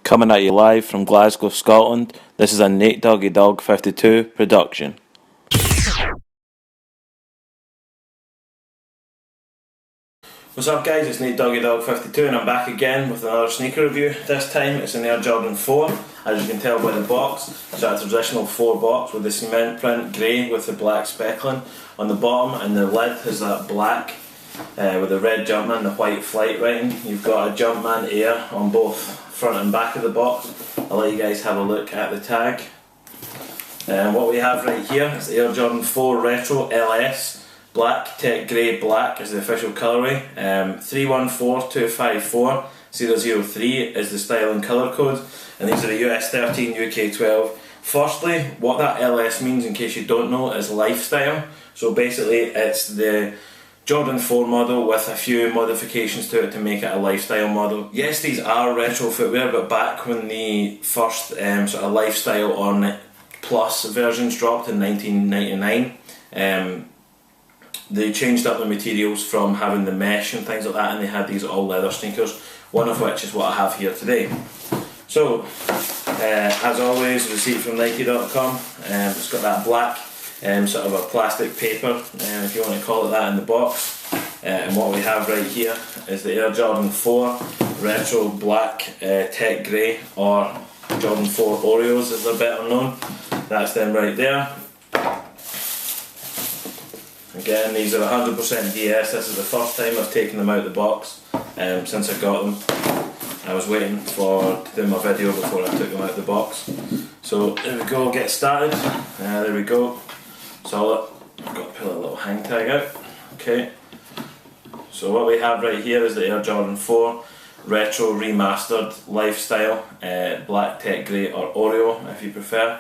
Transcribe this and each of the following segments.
Coming at you live from Glasgow, Scotland, this is a Nate Doggy Dog 52 production. What's up guys, it's Nate Doggy Dog 52 and I'm back again with another sneaker review. This time it's an Air Jordan 4, as you can tell by the box. It's a traditional 4 box with the cement print grey with the black speckling on the bottom, and the lid is that black with the red Jumpman and the white flight writing. You've got a Jumpman Air on both front and back of the box. I'll let you guys have a look at the tag. What we have right here is the Air Jordan 4 Retro LS. Black, tech grey black is the official colourway. 314254-003 is the style and colour code, and these are the US 13, UK 12. Firstly, what that LS means, in case you don't know, is lifestyle. So basically it's the Jordan 4 model with a few modifications to it to make it a lifestyle model. Yes, these are retro footwear, but back when the first sort of lifestyle or plus versions dropped in 1999, they changed up the materials from having the mesh and things like that, and they had these all leather sneakers, one of which is what I have here today. So, as always, receipt from Nike.com. It's got that black sort of a plastic paper, if you want to call it that, in the box. And what we have right here is the Air Jordan 4 Retro Black Tech Grey, or Jordan 4 Oreos as they're better known. That's them right there. Again, these are 100% DS. This is the first time I've taken them out of the box since I got them. I was waiting to do my video before I took them out of the box. So there we go, get started. There we go. Solid. I've got to pull a little hang tag out. Okay. So what we have right here is the Air Jordan 4 Retro Remastered Lifestyle Black Tech Grey, or Oreo if you prefer.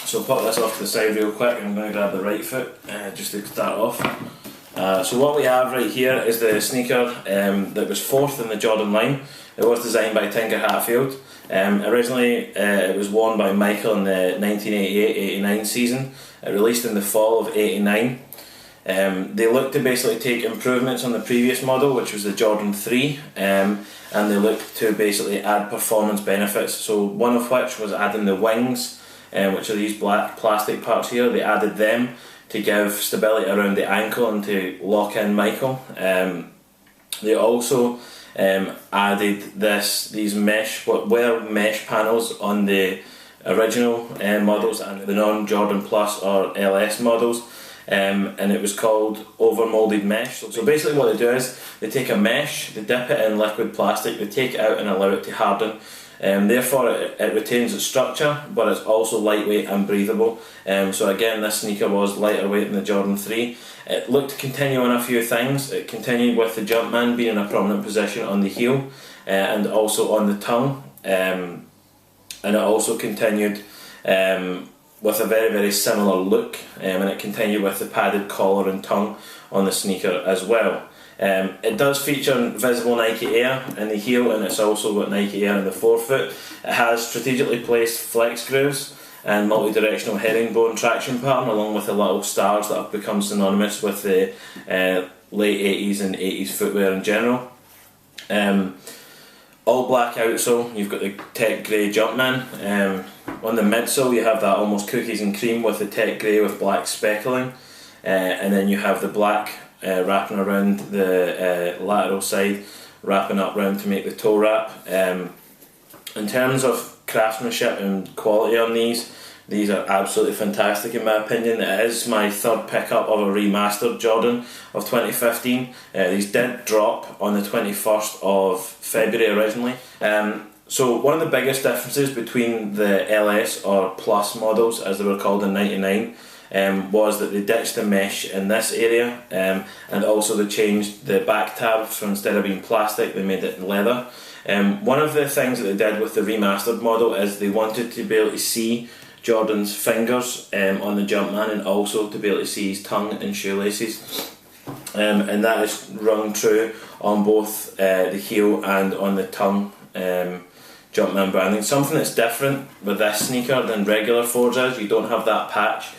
So pop this off to the side real quick. I'm going to grab the right foot just to start off. So what we have right here is the sneaker that was fourth in the Jordan line. It was designed by Tinker Hatfield. Originally it was worn by Michael in the 1988-89 season. It released in the fall of '89. They looked to basically take improvements on the previous model, which was the Jordan 3, and they looked to basically add performance benefits. So one of which was adding the wings, which are these black plastic parts here. They added them to give stability around the ankle and to lock in Michael. They also added these mesh panels on the original models and the non-Jordan Plus or LS models, and it was called overmolded mesh. So basically what they do is they take a mesh, they dip it in liquid plastic, they take it out and allow it to harden. Therefore it retains its structure, but it's also lightweight and breathable. So again, this sneaker was lighter weight than the Jordan 3. It looked to continue on a few things. It continued with the Jumpman being in a prominent position on the heel and also on the tongue, and it also continued with a very, very similar look, and it continued with the padded collar and tongue on the sneaker as well. It does feature visible Nike Air in the heel, and it's also got Nike Air in the forefoot. It has strategically placed flex grooves and multi-directional herringbone traction pattern, along with the little stars that have become synonymous with the late 80s and 80s footwear in general. All black outsole, you've got the tech grey Jumpman. On the midsole you have that almost cookies and cream with the tech grey with black speckling, and then you have the black wrapping around the lateral side, wrapping up round to make the toe wrap. In terms of craftsmanship and quality on these are absolutely fantastic in my opinion. It is my third pickup of a remastered Jordan of 2015. These did drop on the 21st of February originally. So one of the biggest differences between the LS or Plus models, as they were called in '99, was that they ditched the mesh in this area, and also they changed the back tab. So instead of being plastic, they made it leather. One of the things that they did with the remastered model is they wanted to be able to see Jordan's fingers on the Jumpman, and also to be able to see his tongue and shoelaces, and that is rung true on both the heel and on the tongue Jumpman branding. Something that's different with this sneaker than regular 4s is you don't have that patch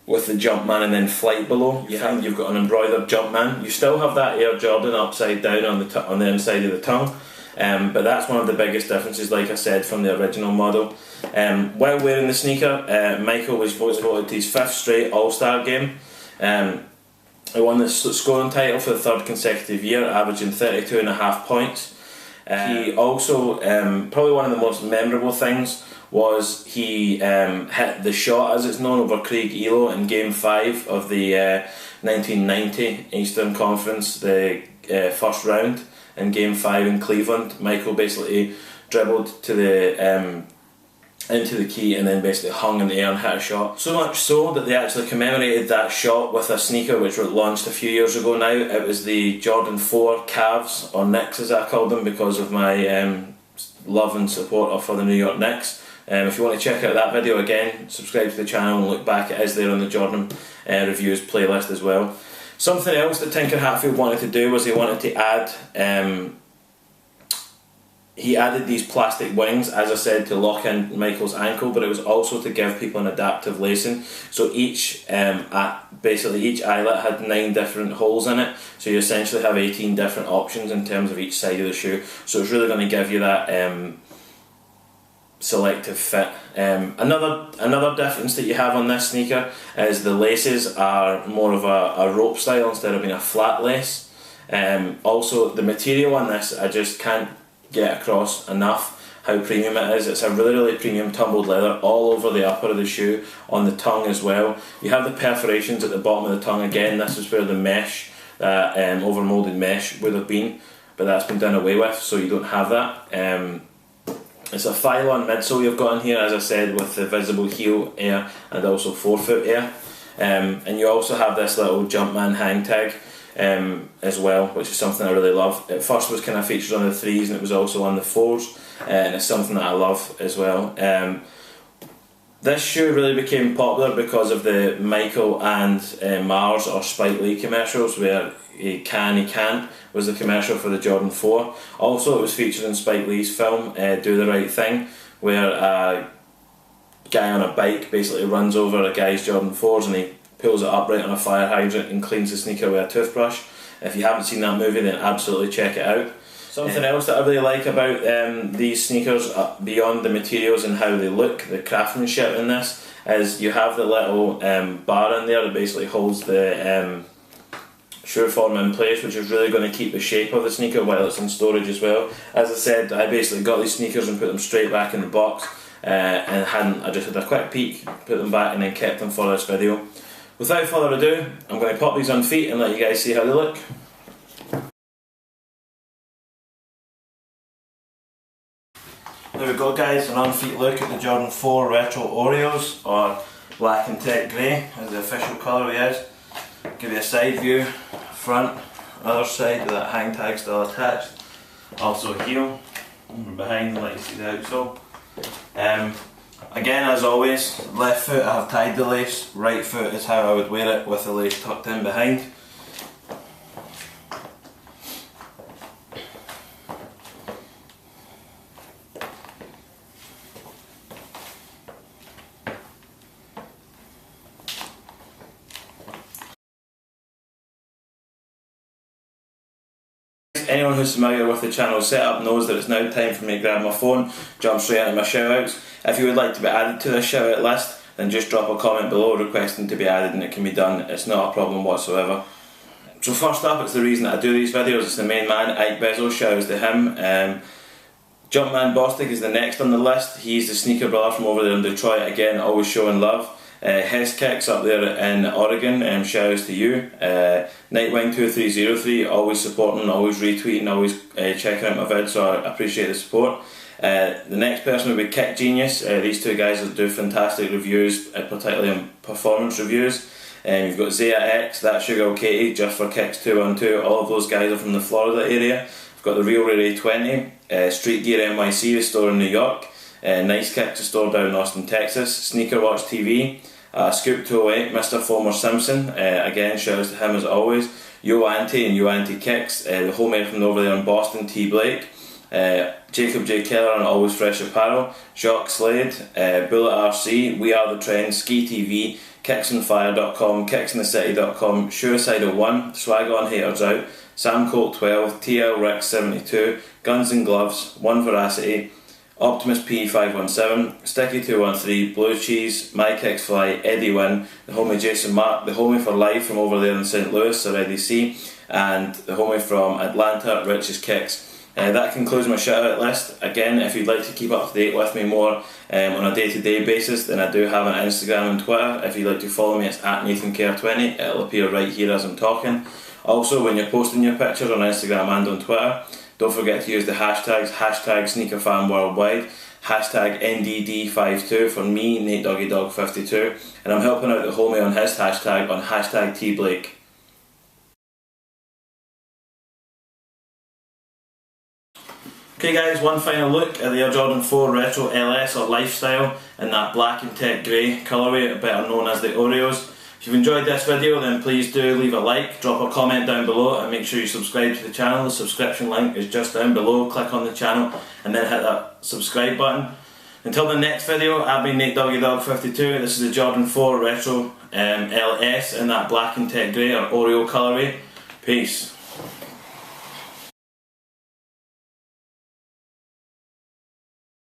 with the Jumpman and then flight below. You've got an embroidered Jumpman. You still have that Air Jordan upside down on the inside of the tongue, but that's one of the biggest differences, like I said, from the original model. While wearing the sneaker, Michael was voted to his 5th straight All-Star game. He won the scoring title for the 3rd consecutive year, averaging 32.5 points. He also, probably one of the most memorable things was he hit the shot, as it's known, over Craig Elo in Game 5 of the 1990 Eastern Conference, the first round in Game 5 in Cleveland. Michael basically dribbled to the into the key and then basically hung in the air and hit a shot. So much so that they actually commemorated that shot with a sneaker which was launched a few years ago now. It was the Jordan 4 Cavs, or Knicks as I called them, because of my love and support for the New York Knicks. If you want to check out that video again, subscribe to the channel and look back. It is there on the Jordan Reviews playlist as well. Something else that Tinker Hatfield wanted to do was he wanted to add he added these plastic wings, as I said, to lock in Michael's ankle, but it was also to give people an adaptive lacing. So each basically each eyelet had 9 different holes in it, so you essentially have 18 different options in terms of each side of the shoe. So it's really going to give you that selective fit. Another difference that you have on this sneaker is the laces are more of a rope style instead of being a flat lace. Also, the material on this, I just can't get across enough how premium it is. It's a really premium tumbled leather all over the upper of the shoe, on the tongue as well. You have the perforations at the bottom of the tongue. Again, this is where the mesh, over moulded mesh would have been, but that's been done away with, so you don't have that. It's a Phylon midsole you've got in here, as I said, with the visible heel air and also forefoot air. And you also have this little Jumpman hang tag as well, which is something I really love. It first was kind of featured on the 3s and it was also on the 4s, and it's something that I love as well. This shoe really became popular because of the Michael and Mars or Spike Lee commercials, where he can't was the commercial for the Jordan 4. Also, it was featured in Spike Lee's film Do the Right Thing, where a guy on a bike basically runs over a guy's Jordan 4s and he pulls it upright on a fire hydrant and cleans the sneaker with a toothbrush. If you haven't seen that movie, then absolutely check it out. Something else that I really like about these sneakers, beyond the materials and how they look, the craftsmanship in this, is you have the little bar in there that basically holds the shoe form in place, which is really going to keep the shape of the sneaker while it's in storage as well. As I said, I basically got these sneakers and put them straight back in the box, I just had a quick peek, put them back and then kept them for this video. Without further ado, I'm going to pop these on feet and let you guys see how they look. There we go guys, an on feet look at the Jordan 4 Retro Oreos, or Black and Tech Grey as the official colourway is. Give you a side view, front, other side with that hang tag still attached. Also a heel, from behind let you see the outsole. Again, as always, left foot I have tied the lace, right foot is how I would wear it with the lace tucked in behind. Anyone who's familiar with the channel setup knows that it's now time for me to grab my phone, jump straight into my shoutouts. If you would like to be added to this shoutout list, then just drop a comment below requesting to be added and it can be done. It's not a problem whatsoever. So first up, it's the reason that I do these videos. It's the main man, Ike Bezos, shoutouts to him. Jumpman Bostic is the next on the list. He's the sneaker brother from over there in Detroit, again always showing love. Hess Kicks up there in Oregon, shoutouts to you. Nightwing2303, always supporting, always retweeting, always checking out my vids, so I appreciate the support. The next person will be Kick Genius. These two guys do fantastic reviews, particularly on performance reviews. You've got Zaya X, That Sugar Katie, Just for Kicks 212, all of those guys are from the Florida area. I've got the Real Ray 20, Street Gear NYC, the store in New York. Nice Kick, the store down in Austin, Texas. Sneaker Watch TV, Scoop 208, Mr. Fomer Simpson, again shoutouts to him as always. Yo Auntie and Yo Auntie Kicks, the homemade from over there in Boston, T Blake. Jacob J. Keller on Always Fresh Apparel, Jacques Slade, Bullet RC, We Are The Trend, Ski TV, kicksonfire.com, kicksonthecity.com, Suicidal1, Swag On Haters Out, Sam Colt 12, TL Rex 72, Guns and Gloves, One Veracity, Optimus P517, Sticky 213, Blue Cheese, My Kicks Fly, Eddie Wynn, the homie Jason Mark, the homie for life from over there in St. Louis, Sir Eddie C, and the homie from Atlanta, Rich's Kicks. That concludes my shout out list. Again, if you'd like to keep up to date with me more on a day-to-day basis, then I do have an Instagram and Twitter. If you'd like to follow me, it's at NathanCare20. It'll appear right here as I'm talking. Also, when you're posting your pictures on Instagram and on Twitter, don't forget to use the hashtags, #SneakerFanWorldwide, #NDD52 for me, NateDoggyDog52, and I'm helping out the homie on his hashtag on #TBlake. Okay guys, one final look at the Air Jordan 4 Retro LS or Lifestyle in that black and tech grey colourway, better known as the Oreos. If you've enjoyed this video, then please do leave a like, drop a comment down below, and make sure you subscribe to the channel. The subscription link is just down below. Click on the channel and then hit that subscribe button. Until the next video, I've been NateDoggyDog52. This is the Jordan 4 Retro LS in that black and tech grey or Oreo colourway. Peace.